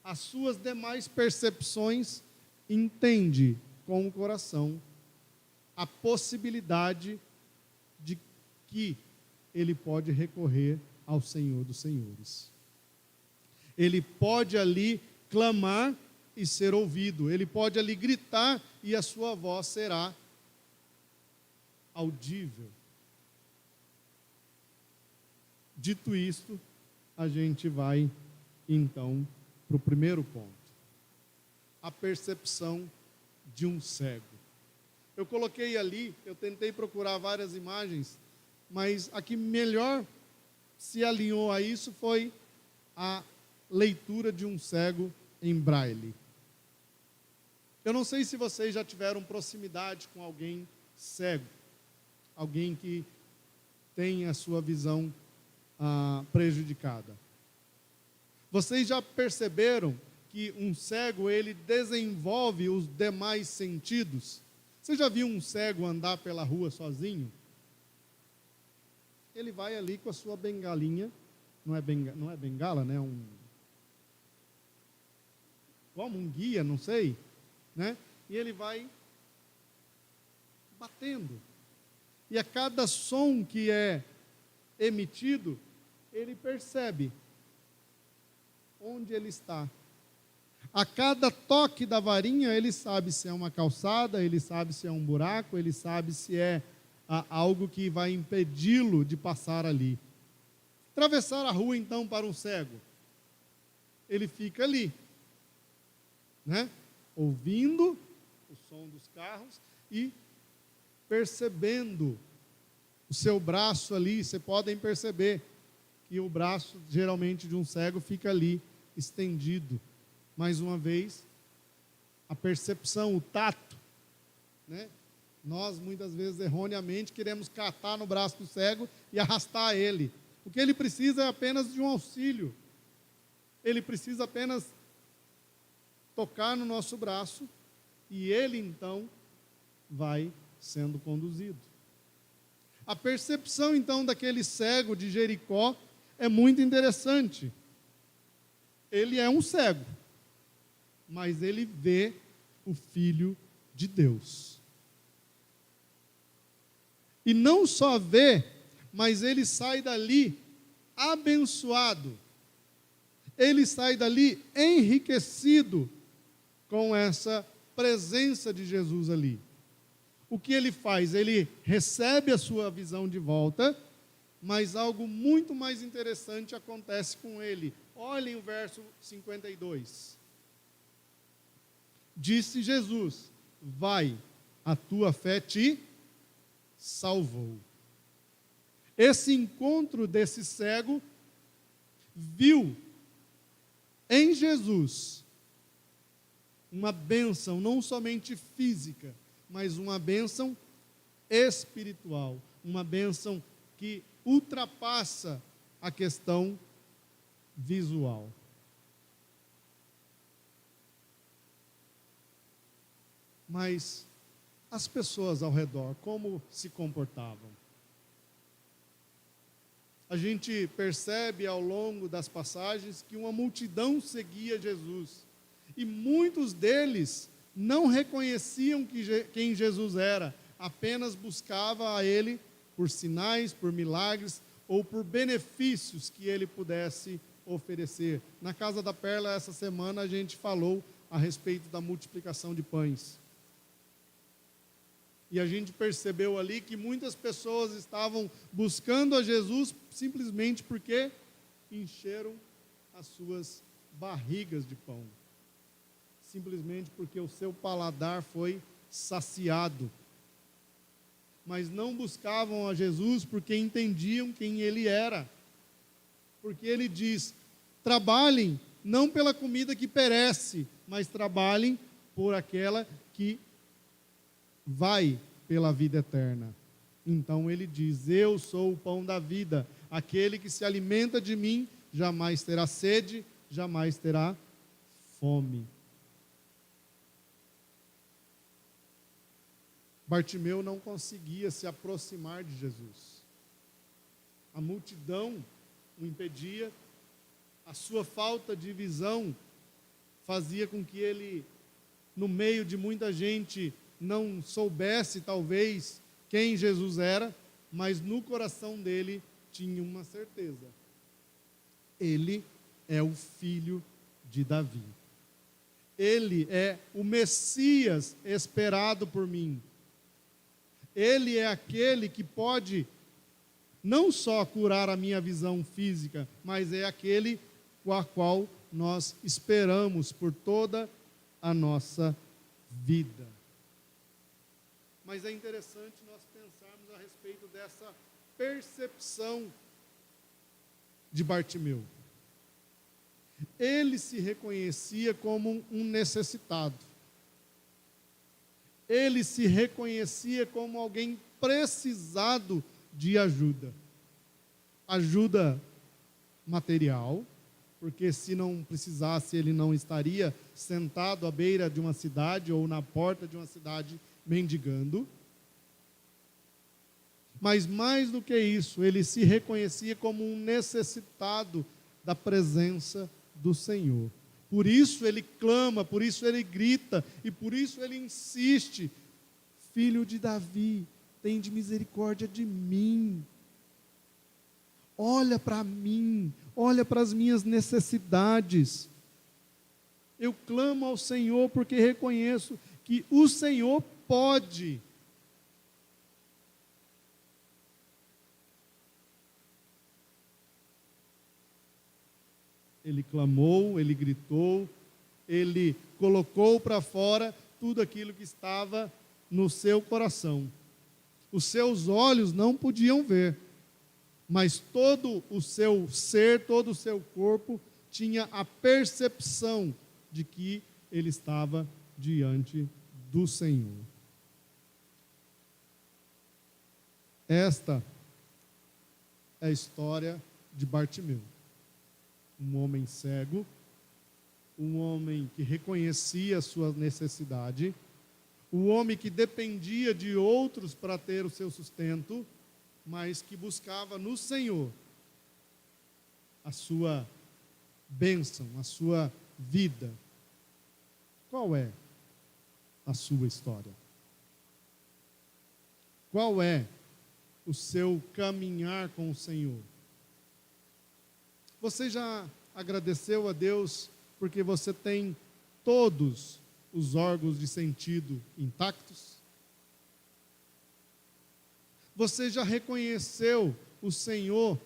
as suas demais percepções, entende com o coração a possibilidade de que ele pode recorrer ao Senhor dos Senhores. Ele pode ali clamar e ser ouvido. Ele pode ali gritar e a sua voz será audível. Dito isto, a gente vai então para o primeiro ponto. A percepção de um cego. Eu coloquei ali, eu tentei procurar várias imagens, mas a que melhor se alinhou a isso foi a leitura de um cego em braille. Eu não sei se vocês já tiveram proximidade com alguém cego, alguém que tem a sua visão prejudicada. Vocês já perceberam que um cego, ele desenvolve os demais sentidos? Você já viu um cego andar pela rua sozinho? Ele vai ali com a sua bengalinha, não é bengala, né? Como um guia, não sei, né? E ele vai batendo. E a cada som que é emitido, ele percebe onde ele está. A cada toque da varinha, ele sabe se é uma calçada, ele sabe se é um buraco, ele sabe se é algo que vai impedi-lo de passar ali. Atravessar a rua, então, para um cego. Ele fica ali, né? Ouvindo o som dos carros e percebendo o seu braço ali. Vocês podem perceber que o braço, geralmente, de um cego fica ali, estendido. Mais uma vez, a percepção, o tato, né? Nós, muitas vezes, erroneamente, queremos catar no braço do cego e arrastar ele. O que ele precisa é apenas de um auxílio. Ele precisa apenas tocar no nosso braço e ele, então, vai sendo conduzido. A percepção, então, daquele cego de Jericó é muito interessante. Ele é um cego, mas ele vê o Filho de Deus. E não só vê, mas ele sai dali abençoado. Ele sai dali enriquecido com essa presença de Jesus ali. O que ele faz? Ele recebe a sua visão de volta, mas algo muito mais interessante acontece com ele. Olhem o verso 52. Disse Jesus: vai, a tua fé te salvou. Esse encontro desse cego viu em Jesus uma bênção, não somente física, mas uma bênção espiritual, uma bênção que ultrapassa a questão visual. Mas as pessoas ao redor, como se comportavam? A gente percebe ao longo das passagens que uma multidão seguia Jesus. E muitos deles não reconheciam quem Jesus era, apenas buscava a ele por sinais, por milagres ou por benefícios que ele pudesse oferecer. Na Casa da Perla, essa semana, a gente falou a respeito da multiplicação de pães. E a gente percebeu ali que muitas pessoas estavam buscando a Jesus simplesmente porque encheram as suas barrigas de pão. Simplesmente porque o seu paladar foi saciado. Mas não buscavam a Jesus porque entendiam quem ele era. Porque ele diz: trabalhem não pela comida que perece, mas trabalhem por aquela que vai pela vida eterna. Então ele diz: eu sou o pão da vida, aquele que se alimenta de mim jamais terá sede, jamais terá fome. Bartimeu não conseguia se aproximar de Jesus. A multidão o impedia, a sua falta de visão fazia com que ele, no meio de muita gente, não soubesse talvez quem Jesus era, mas no coração dele tinha uma certeza: ele é o filho de Davi. Ele é o Messias esperado por mim. Ele é aquele que pode não só curar a minha visão física, mas é aquele com a qual nós esperamos por toda a nossa vida. Mas é interessante nós pensarmos a respeito dessa percepção de Bartimeu. Ele se reconhecia como um necessitado. Ele se reconhecia como alguém precisado de ajuda. Ajuda material, porque se não precisasse, ele não estaria sentado à beira de uma cidade ou na porta de uma cidade mendigando. Mas mais do que isso, ele se reconhecia como um necessitado da presença do Senhor. Por isso ele clama, por isso ele grita e por isso ele insiste: filho de Davi, tende misericórdia de mim. Olha para mim, olha para as minhas necessidades. Eu clamo ao Senhor porque reconheço que o Senhor pode. Ele clamou, ele gritou, ele colocou para fora tudo aquilo que estava no seu coração. Os seus olhos não podiam ver, mas todo o seu ser, todo o seu corpo tinha a percepção de que ele estava diante do Senhor. Esta é a história de Bartimeu. Um homem cego, um homem que reconhecia a sua necessidade, um homem que dependia de outros para ter o seu sustento, mas que buscava no Senhor a sua bênção, a sua vida. Qual é a sua história? Qual é o seu caminhar com o Senhor? Você já agradeceu a Deus porque você tem todos os órgãos de sentido intactos? Você já reconheceu o Senhor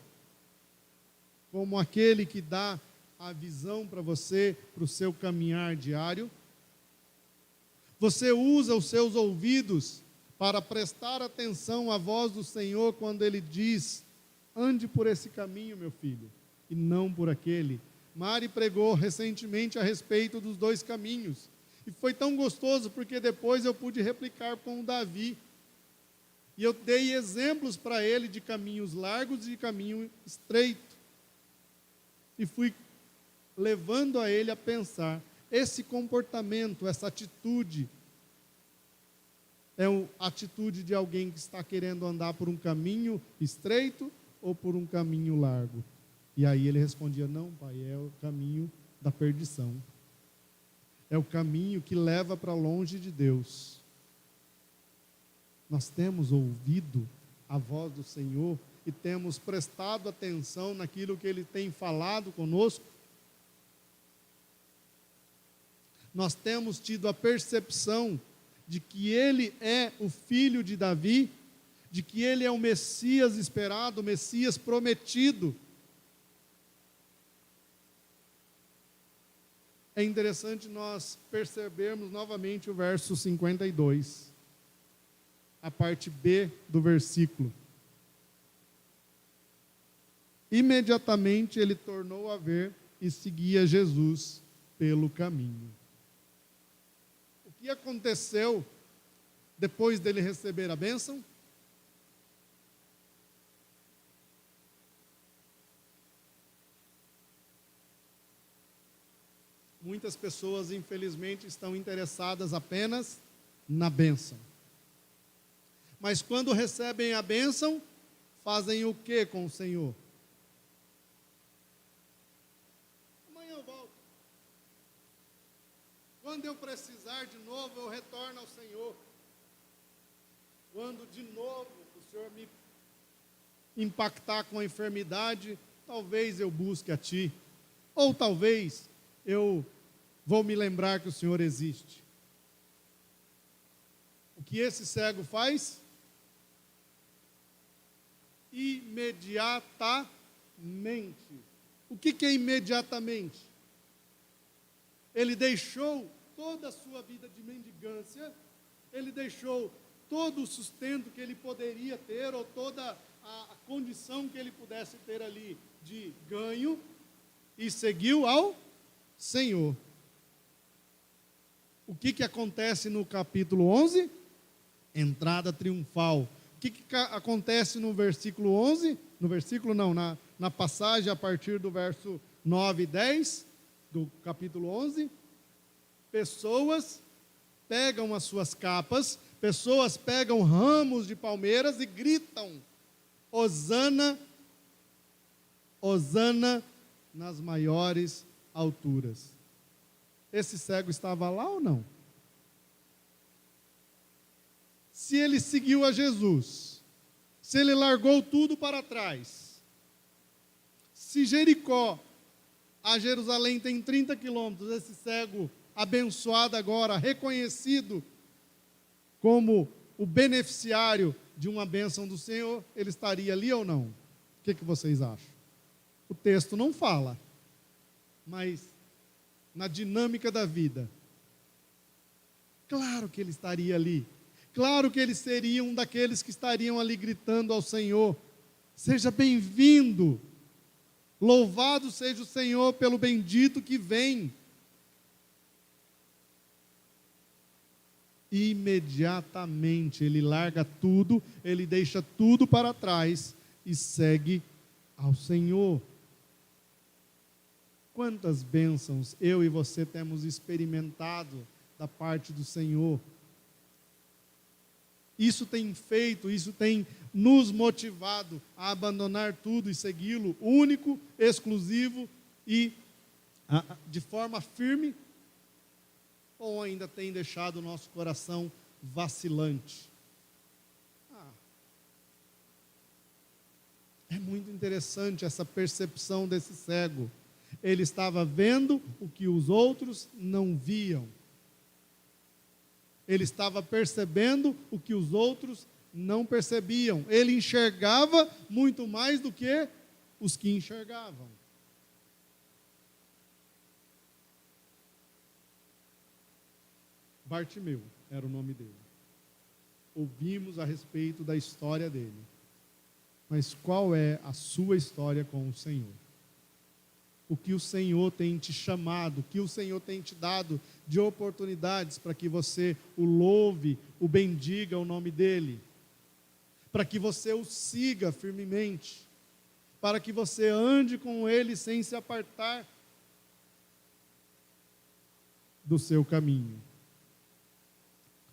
como aquele que dá a visão para você, para o seu caminhar diário? Você usa os seus ouvidos para prestar atenção à voz do Senhor quando Ele diz: ande por esse caminho, meu filho, e não por aquele. Mari pregou recentemente a respeito dos dois caminhos. E foi tão gostoso porque depois eu pude replicar com o Davi. E eu dei exemplos para ele de caminhos largos e de caminho estreito. E fui levando a ele a pensar: esse comportamento, essa atitude, é a atitude de alguém que está querendo andar por um caminho estreito ou por um caminho largo? E aí ele respondia: não, pai, é o caminho da perdição. é o caminho que leva para longe de Deus. Nós temos ouvido a voz do Senhor e temos prestado atenção naquilo que Ele tem falado conosco. Nós temos tido a percepção de que Ele é o Filho de Davi, de que Ele é o Messias esperado, o Messias prometido. É interessante nós percebermos novamente o verso 52, a parte B do versículo. Imediatamente ele tornou a ver e seguia Jesus pelo caminho. O que aconteceu depois dele receber a bênção? Muitas pessoas, infelizmente, estão interessadas apenas na bênção. Mas quando recebem a bênção, fazem o que com o Senhor? Amanhã eu volto. Quando eu precisar de novo, eu retorno ao Senhor. Quando de novo o Senhor me impactar com a enfermidade, talvez eu busque a Ti. Ou talvez eu vou me lembrar que o Senhor existe. O que esse cego faz? Imediatamente. O que é imediatamente? Ele deixou toda a sua vida de mendigância, ele deixou todo o sustento que ele poderia ter, ou toda a condição que ele pudesse ter ali de ganho, e seguiu ao Senhor. O que acontece no capítulo 11? Entrada triunfal. O que acontece no versículo 11? No versículo não, na passagem a partir do verso 9 e 10 do capítulo 11. Pessoas pegam as suas capas, pessoas pegam ramos de palmeiras e gritam: Hosana, Hosana nas maiores alturas. Esse cego estava lá ou não? Se ele seguiu a Jesus, se ele largou tudo para trás, se Jericó a Jerusalém tem 30 quilômetros, esse cego abençoado agora, reconhecido como o beneficiário de uma bênção do Senhor, ele estaria ali ou não? O que vocês acham? O texto não fala, mas na dinâmica da vida, claro que ele estaria ali. Claro que ele seria um daqueles que estariam ali gritando ao Senhor: seja bem-vindo, louvado seja o Senhor pelo bendito que vem. Imediatamente ele larga tudo, ele deixa tudo para trás e segue ao Senhor. Quantas bênçãos eu e você temos experimentado da parte do Senhor. Isso tem feito, isso tem nos motivado a abandonar tudo e segui-lo, único, exclusivo e de forma firme, ou ainda tem deixado o nosso coração vacilante? É muito interessante essa percepção desse cego. Ele estava vendo o que os outros não viam. Ele estava percebendo o que os outros não percebiam. Ele enxergava muito mais do que os que enxergavam. Bartimeu era o nome dele. Ouvimos a respeito da história dele. Mas qual é a sua história com o Senhor? O que o Senhor tem te chamado, o que o Senhor tem te dado de oportunidades para que você o louve, o bendiga o nome dEle, para que você o siga firmemente, para que você ande com Ele sem se apartar do seu caminho.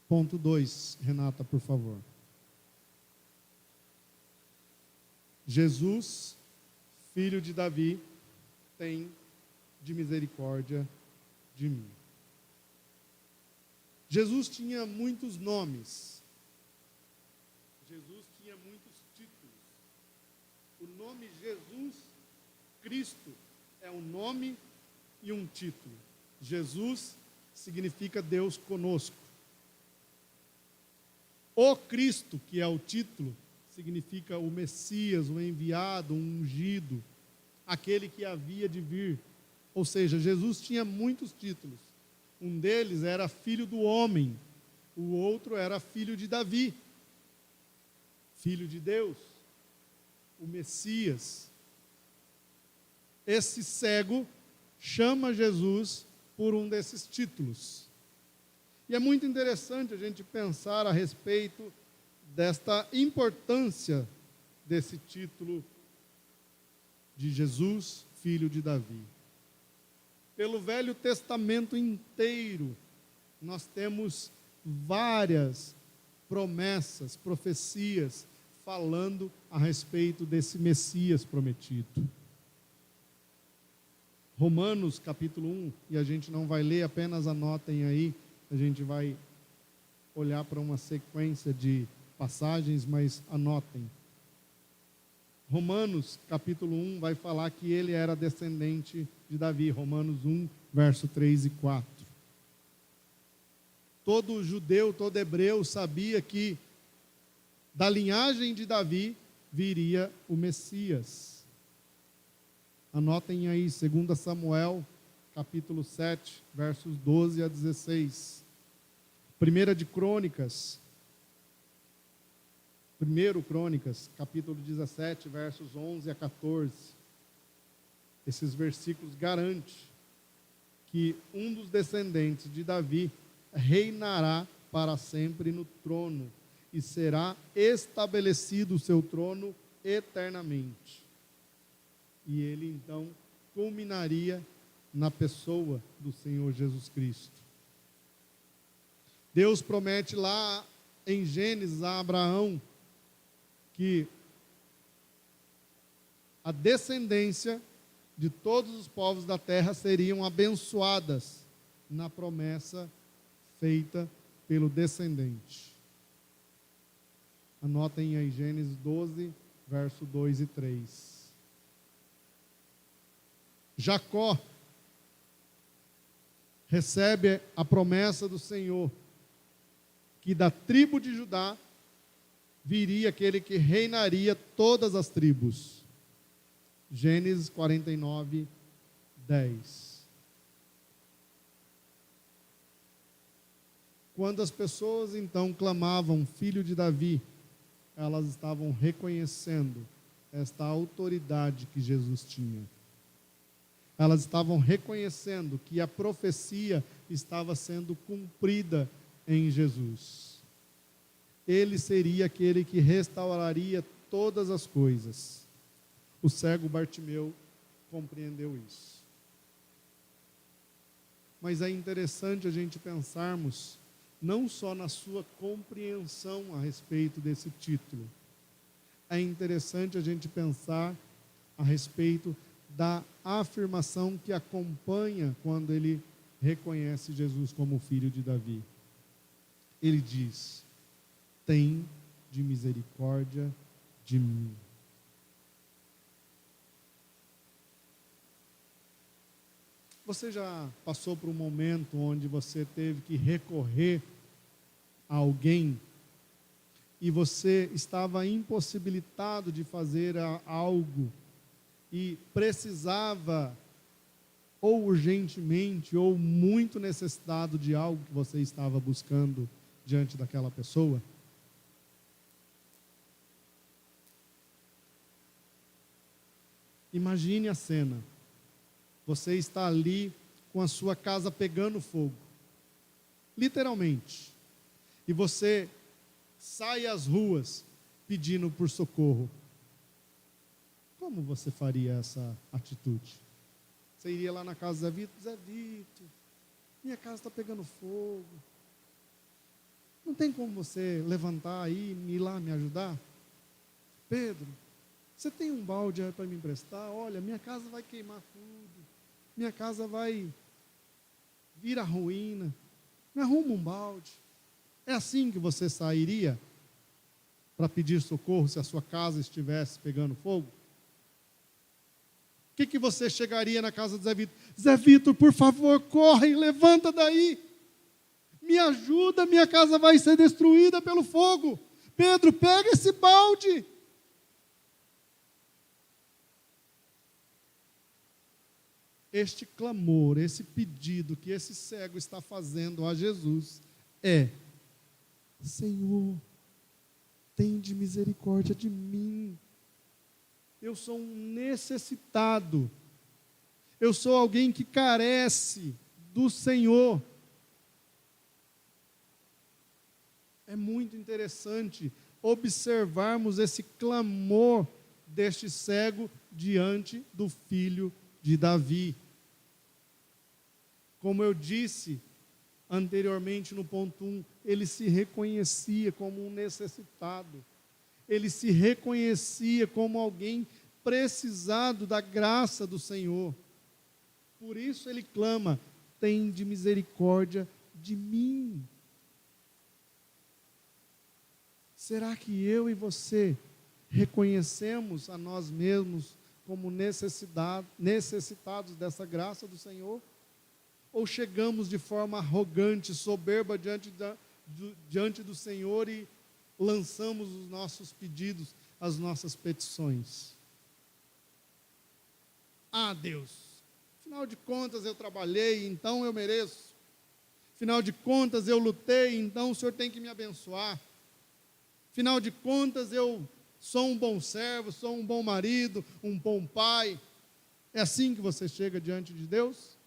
Ponto 2, Renata, por favor. Jesus, filho de Davi, tem de misericórdia de mim. Jesus tinha muitos nomes. Jesus tinha muitos títulos. O nome Jesus Cristo é um nome e um título. Jesus significa Deus conosco. O Cristo, que é o título, significa o Messias, o enviado, o ungido, aquele que havia de vir. Ou seja, Jesus tinha muitos títulos. Um deles era filho do homem, o outro era filho de Davi, filho de Deus, o Messias. Esse cego chama Jesus por um desses títulos. E é muito interessante a gente pensar a respeito desta importância desse título de Jesus, filho de Davi. Pelo Velho Testamento inteiro, nós temos várias promessas, profecias, falando a respeito desse Messias prometido. Romanos capítulo 1, e a gente não vai ler, apenas anotem aí, a gente vai olhar para uma sequência de passagens, mas anotem. Romanos capítulo 1 vai falar que ele era descendente de Davi, Romanos 1, verso 3 e 4. Todo judeu, todo hebreu sabia que da linhagem de Davi viria o Messias. Anotem aí, 2 Samuel, capítulo 7, versos 12 a 16. 1 Crônicas, capítulo 17, versos 11 a 14. Esses versículos garantem que um dos descendentes de Davi reinará para sempre no trono e será estabelecido o seu trono eternamente. E ele então culminaria na pessoa do Senhor Jesus Cristo. Deus promete lá em Gênesis a Abraão que a descendência de todos os povos da terra seriam abençoadas na promessa feita pelo descendente. Anotem aí Gênesis 12, verso 2 e 3. Jacó recebe a promessa do Senhor que da tribo de Judá viria aquele que reinaria todas as tribos. Gênesis 49, 10. Quando as pessoas então clamavam filho de Davi, elas estavam reconhecendo esta autoridade que Jesus tinha. Elas estavam reconhecendo que a profecia estava sendo cumprida em Jesus. Ele seria aquele que restauraria todas as coisas. O cego Bartimeu compreendeu isso. Mas é interessante a gente pensarmos não só na sua compreensão a respeito desse título. É interessante a gente pensar a respeito da afirmação que acompanha quando ele reconhece Jesus como filho de Davi. Ele diz: tem de misericórdia de mim. Você já passou por um momento onde você teve que recorrer a alguém e você estava impossibilitado de fazer algo e precisava ou urgentemente ou muito necessitado de algo que você estava buscando diante daquela pessoa? Imagine a cena. Você está ali com a sua casa pegando fogo, literalmente, e você sai às ruas pedindo por socorro. Como você faria essa atitude? Você iria lá na casa do Zé Vitor: Zé Vitor, minha casa está pegando fogo. Não tem como você levantar aí e ir lá me ajudar? Pedro, você tem um balde aí para me emprestar? Olha, minha casa vai queimar tudo. Minha casa vai vir à ruína. Me arruma um balde. É assim que você sairia para pedir socorro se a sua casa estivesse pegando fogo? O que você chegaria na casa do Zé Vitor? Zé Vitor, por favor, corre, levanta daí. Me ajuda, minha casa vai ser destruída pelo fogo. Pedro, pega esse balde. Este clamor, esse pedido que esse cego está fazendo a Jesus é: Senhor, tende misericórdia de mim. Eu sou um necessitado. Eu sou alguém que carece do Senhor. É muito interessante observarmos esse clamor deste cego diante do filho de Davi. Como eu disse anteriormente no ponto 1, ele se reconhecia como um necessitado. Ele se reconhecia como alguém precisado da graça do Senhor. Por isso ele clama: tende misericórdia de mim. Será que eu e você reconhecemos a nós mesmos como necessitados dessa graça do Senhor? Ou chegamos de forma arrogante, soberba diante do Senhor e lançamos os nossos pedidos, as nossas petições? Ah, Deus, afinal de contas eu trabalhei, então eu mereço. Afinal de contas eu lutei, então o Senhor tem que me abençoar. Afinal de contas eu sou um bom servo, sou um bom marido, um bom pai. É assim que você chega diante de Deus?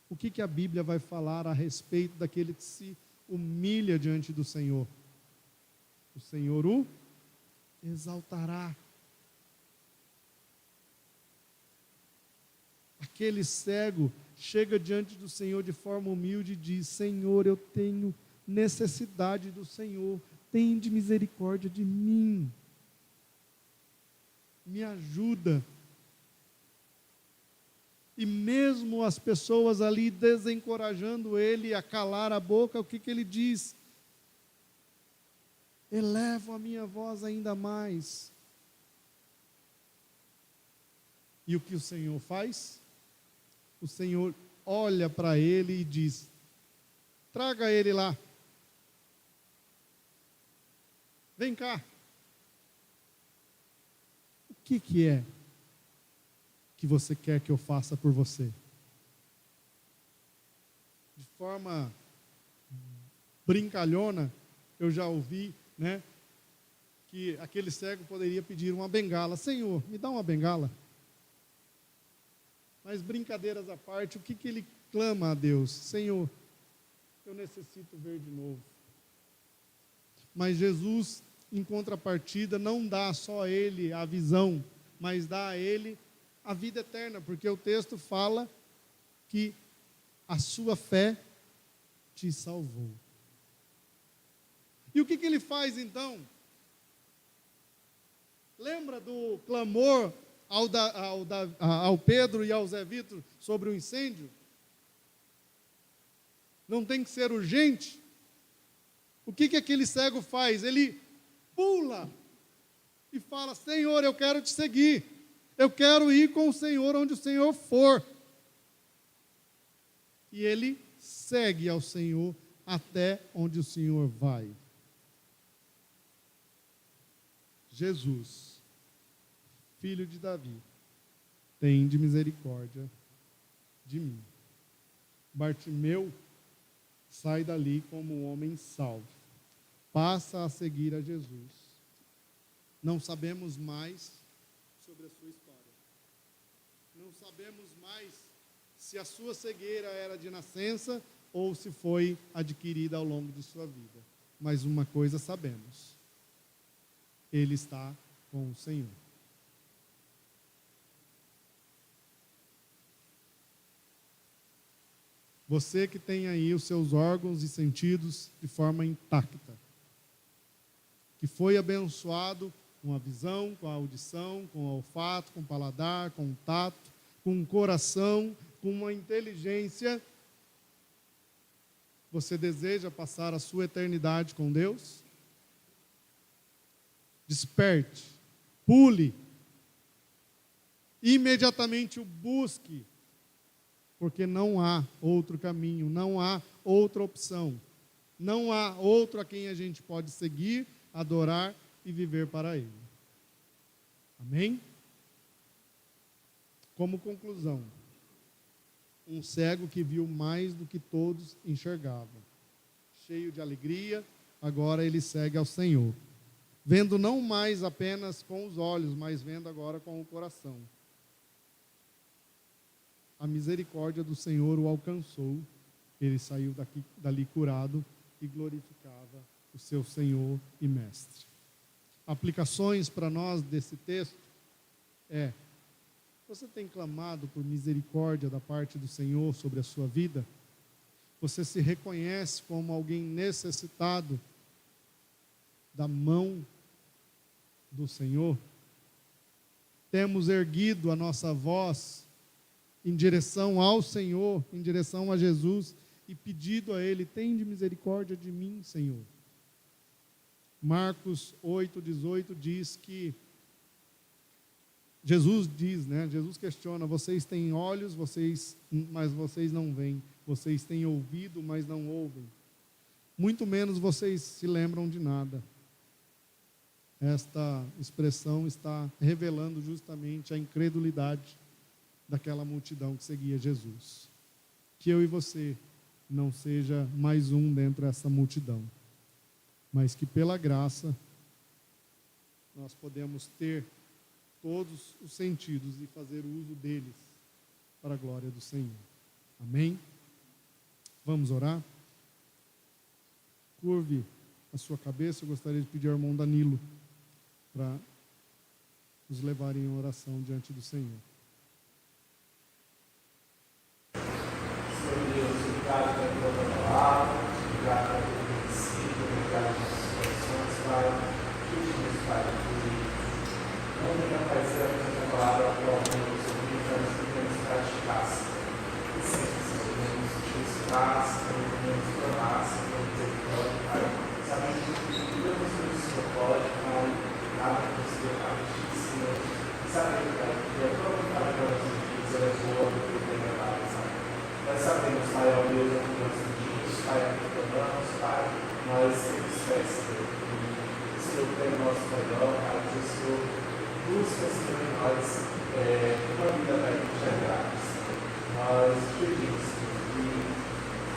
O que a Bíblia vai falar a respeito daquele que se humilha diante do Senhor? O Senhor o exaltará. Aquele cego chega diante do Senhor de forma humilde e diz: Senhor, eu tenho necessidade do Senhor, tende misericórdia de mim, me ajuda. E mesmo as pessoas ali desencorajando ele a calar a boca, o que ele diz? Elevo a minha voz ainda mais. E o que o Senhor faz? O Senhor olha para ele e diz: traga ele lá. Vem cá. O que é que você quer que eu faça por você? De forma brincalhona, eu já ouvi, que aquele cego poderia pedir uma bengala. Senhor, me dá uma bengala. Mas brincadeiras à parte, o que ele clama a Deus? Senhor, eu necessito ver de novo. Mas Jesus, em contrapartida, não dá só a ele a visão, mas dá a ele a vida eterna, porque o texto fala que a sua fé te salvou. E o que ele faz então? Lembra do clamor ao Pedro e ao Zé Vitor sobre o incêndio? Não tem que ser urgente? O que aquele cego faz? Ele pula e fala: Senhor, eu quero te seguir. Eu quero ir com o Senhor onde o Senhor for. E ele segue ao Senhor até onde o Senhor vai. Jesus, filho de Davi, tende misericórdia de mim. Bartimeu sai dali como um homem salvo. Passa a seguir a Jesus. Não sabemos mais sobre a sua história. Não sabemos mais se a sua cegueira era de nascença ou se foi adquirida ao longo de sua vida. Mas uma coisa sabemos: ele está com o Senhor. Você que tem aí os seus órgãos e sentidos de forma intacta, que foi abençoado com a visão, com a audição, com o olfato, com o paladar, com o tato, com o coração, com uma inteligência, Você deseja passar a sua eternidade com Deus? Desperte, pule, imediatamente o busque, porque não há outro caminho, não há outra opção, não há outro a quem a gente pode seguir, adorar e viver para Ele. Amém? Como conclusão, um cego que viu mais do que todos enxergavam, cheio de alegria, agora ele segue ao Senhor, vendo não mais apenas com os olhos, mas vendo agora com o coração. A misericórdia do Senhor o alcançou, ele saiu dali curado e glorificava o seu Senhor e Mestre. Aplicações para nós desse texto é: você tem clamado por misericórdia da parte do Senhor sobre a sua vida? Você se reconhece como alguém necessitado da mão do Senhor? Temos erguido a nossa voz em direção ao Senhor, em direção a Jesus, e pedido a Ele: tende misericórdia de mim, Senhor. Marcos 8,18 diz que Jesus questiona: vocês têm olhos, mas vocês não veem, vocês têm ouvido, mas não ouvem, muito menos vocês se lembram de nada. Esta expressão está revelando justamente a incredulidade daquela multidão que seguia Jesus. Que eu e você não seja mais um dentro dessa multidão, mas que pela graça nós podemos ter todos os sentidos e fazer uso deles para a glória do Senhor. Amém? Vamos orar? Curve a sua cabeça. Eu gostaria de pedir ao irmão Danilo para nos levar em oração diante do Senhor. Senhor Deus, obrigado pela tua palavra, obrigado pelo teu princípio, obrigado pelas situações, Pai. Ajude-nos, Pai, que não venha aparecer a tua palavra própria, mas que venhamos praticar-se. E sempre, Senhor, venhamos te ensinar, Senhor, venhamos tornar, Senhor, misericórdia, Pai. Sabendo que tudo é possível que o Senhor pode, Pai, nada é possível para ti, Senhor. E sabendo, Pai, que a tua vontade para os dias é boa, porque é verdade, Pai. Nós sabemos, Pai, ó Deus, que nós pedimos, Pai, que clamamos, Pai, mas sempre esquece, Senhor, que o Senhor tem o nosso melhor, Pai, que o Senhor busca, Senhor, em nós uma vida, Pai, que te agrade, Senhor. Nós pedimos, Senhor, que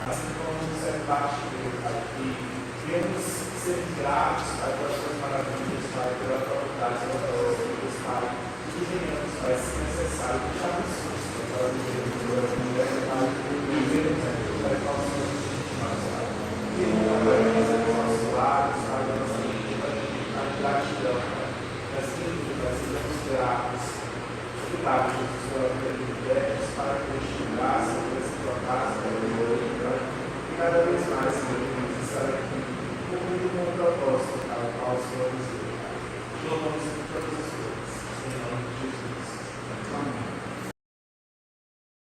assim como nos é parte, Pai, que venhamos ser gratos, Pai, pelas tuas maravilhas, Pai, pela tua vontade, pela tua obra, Pai, e que venhamos, Pai, se necessário, deixar os para viver, Pai, e vivermos